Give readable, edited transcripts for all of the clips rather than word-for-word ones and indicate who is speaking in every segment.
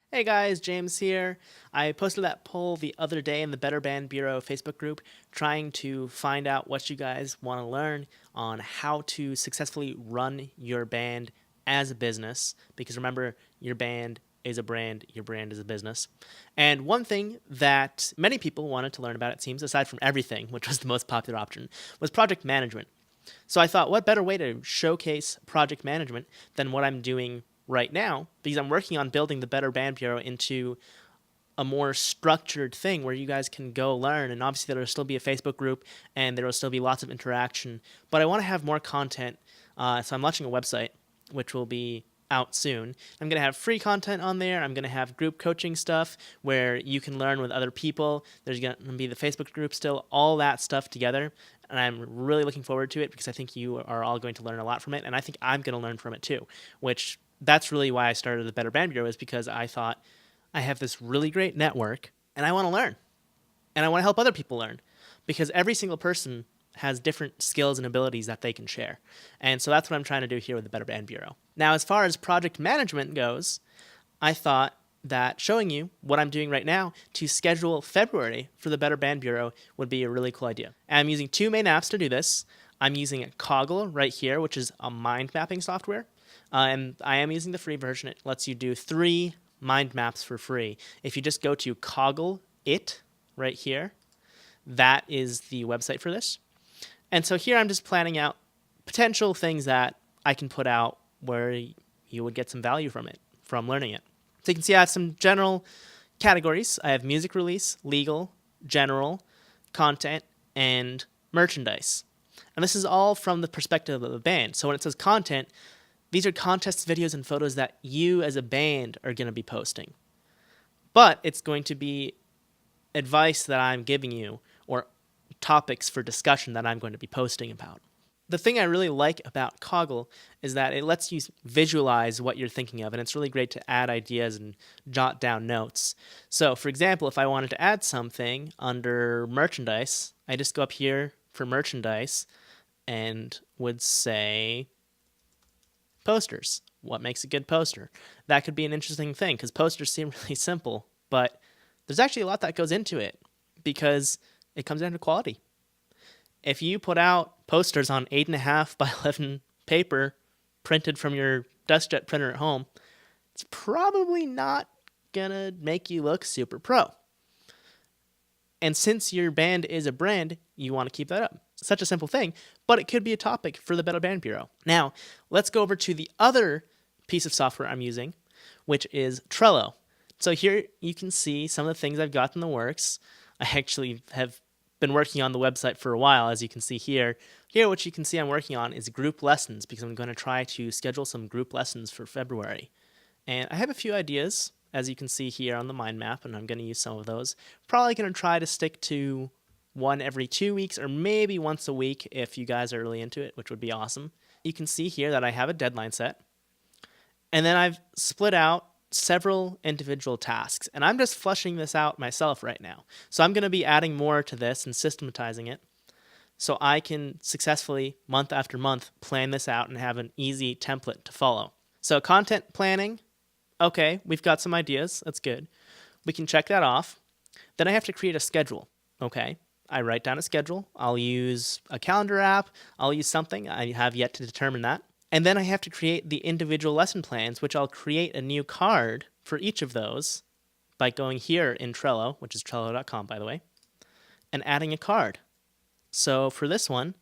Speaker 1: Hey guys, James here. I posted that poll the other day in the Better Band Bureau Facebook group trying to find out what you guys want to learn on how to successfully run your band as a business. Because remember, your band is a brand, your brand is a business. And one thing that many people wanted to learn about, it seems, aside from everything, which was the most popular option, was project management. So I thought, what better way to showcase project management than what I'm doing right now? Because I'm working on building the Better Band Bureau into a more structured thing where you guys can go learn. And obviously, there will still be a Facebook group and there will still be lots of interaction. But I want to have more content. So I'm launching a website, which will be out soon. I'm going to have free content on there. I'm going to have group coaching stuff where you can learn with other people. There's going to be the Facebook group still, all that stuff together. And I'm really looking forward to it because I think you are all going to learn a lot from it. And I think I'm going to learn from it too, which that's really why I started the Better Band Bureau, is because I thought I have this really great network and I want to learn and I want to help other people learn because every single person has different skills and abilities that they can share. And so that's what I'm trying to do here with the Better Band Bureau. Now, as far as project management goes, I thought that showing you what I'm doing right now to schedule February for the Better Band Bureau would be a really cool idea. And I'm using two main apps to do this. I'm using Coggle right here, which is a mind mapping software. And I am using the free version. It lets you do 3 mind maps for free. If you just go to Coggle.it right here, that is the website for this. And so here I'm just planning out potential things that I can put out where you would get some value from it, from learning it. So you can see I have some general categories. I have music release, legal, general, content, and merchandise. And this is all from the perspective of the band. So when it says content, these are contests, videos, and photos that you as a band are going to be posting. But it's going to be advice that I'm giving you or topics for discussion that I'm going to be posting about. The thing I really like about Coggle is that it lets you visualize what you're thinking of, and it's really great to add ideas and jot down notes. So, for example, if I wanted to add something under merchandise, I just go up here for merchandise and would say posters. What makes a good poster? That could be an interesting thing because posters seem really simple, but there's actually a lot that goes into it because it comes down to quality. If you put out posters on 8.5 by 11 paper printed from your DeskJet printer at home, it's probably not gonna make you look super pro. And since your band is a brand, you want to keep that up. Such a simple thing, but it could be a topic for the Better Band Bureau. Now, let's go over to the other piece of software I'm using, which is Trello. So here you can see some of the things I've got in the works. I actually have been working on the website for a while, as you can see here. Here, what you can see I'm working on is group lessons, because I'm going to try to schedule some group lessons for February. And I have a few ideas, as you can see here on the mind map, and I'm going to use some of those. Probably going to try to stick to one every 2 weeks, or maybe once a week if you guys are really into it, which would be awesome. You can see here that I have a deadline set. And then I've split out several individual tasks, and I'm just fleshing this out myself right now. So I'm going to be adding more to this and systematizing it so I can successfully, month after month, plan this out and have an easy template to follow. So content planning, okay, we've got some ideas, that's good. We can check that off. Then I have to create a schedule, okay? I write down a schedule. I'll use a calendar app. I'll use something. I have yet to determine that. And then I have to create the individual lesson plans, which I'll create a new card for each of those by going here in Trello, which is Trello.com, by the way, and adding a card. So for this one,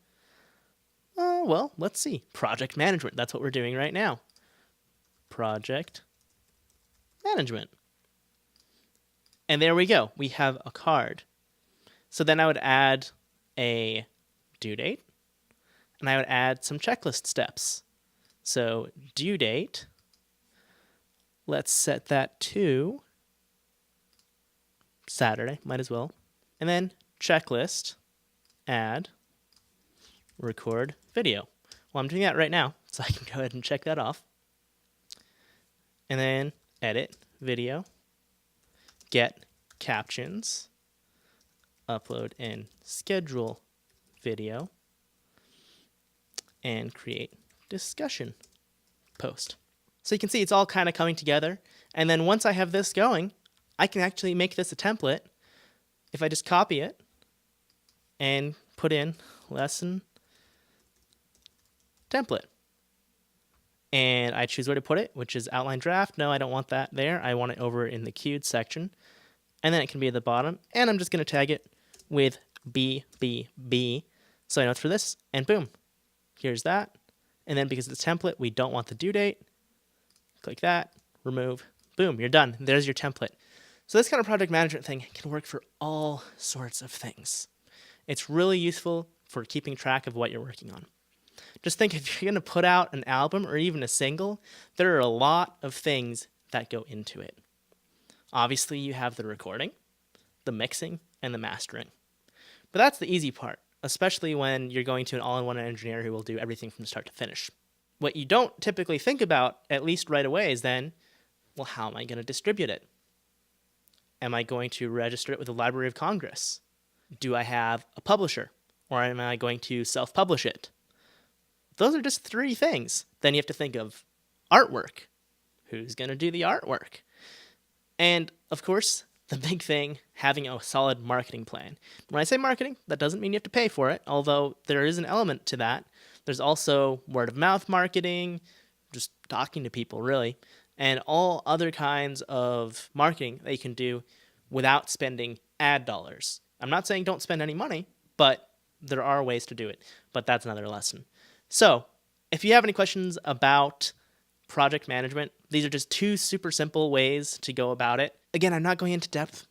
Speaker 1: well, let's see. Project management. That's what we're doing right now. Project management. And there we go. We have a card. So then I would add a due date, and I would add some checklist steps. So due date, let's set that to Saturday, might as well. And then checklist, add, record video. Well, I'm doing that right now, so I can go ahead and check that off. And then edit video, get captions, upload and schedule video, and create discussion post. So you can see it's all kind of coming together And then once I have this going, I can actually make this a template if I just copy it and put in lesson template. And I choose where to put it, which is outline draft. No, I don't want that there. I want it over in the queued section. And then it can be at the bottom. And I'm just going to tag it with BBB. So I know it's for this. And boom, here's that. And then because it's a template, we don't want the due date. Click that, remove, boom, you're done. There's your template. So this kind of project management thing can work for all sorts of things. It's really useful for keeping track of what you're working on. Just think, if you're going to put out an album or even a single, there are a lot of things that go into it. Obviously, you have the recording, the mixing, and the mastering. But that's the easy part, especially when you're going to an all-in-one engineer who will do everything from start to finish. What you don't typically think about, at least right away, is then, well, how am I going to distribute it? Am I going to register it with the Library of Congress? Do I have a publisher? Or am I going to self-publish it? Those are just 3 things. Then you have to think of artwork. Who's going to do the artwork? And, of course, the big thing, having a solid marketing plan. When I say marketing, that doesn't mean you have to pay for it, although there is an element to that. There's also word-of-mouth marketing, just talking to people, really, and all other kinds of marketing that you can do without spending ad dollars. I'm not saying don't spend any money, but there are ways to do it. But that's another lesson. So if you have any questions about project management, these are just 2 super simple ways to go about it. Again, I'm not going into depth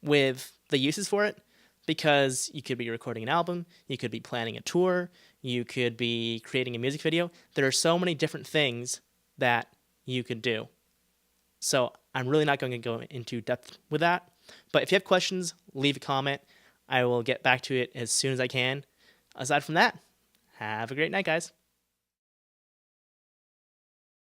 Speaker 1: with the uses for it, because you could be recording an album, you could be planning a tour, you could be creating a music video. There are so many different things that you could do. So I'm really not going to go into depth with that. But if you have questions, leave a comment. I will get back to it as soon as I can. Aside from that, have a great night, guys.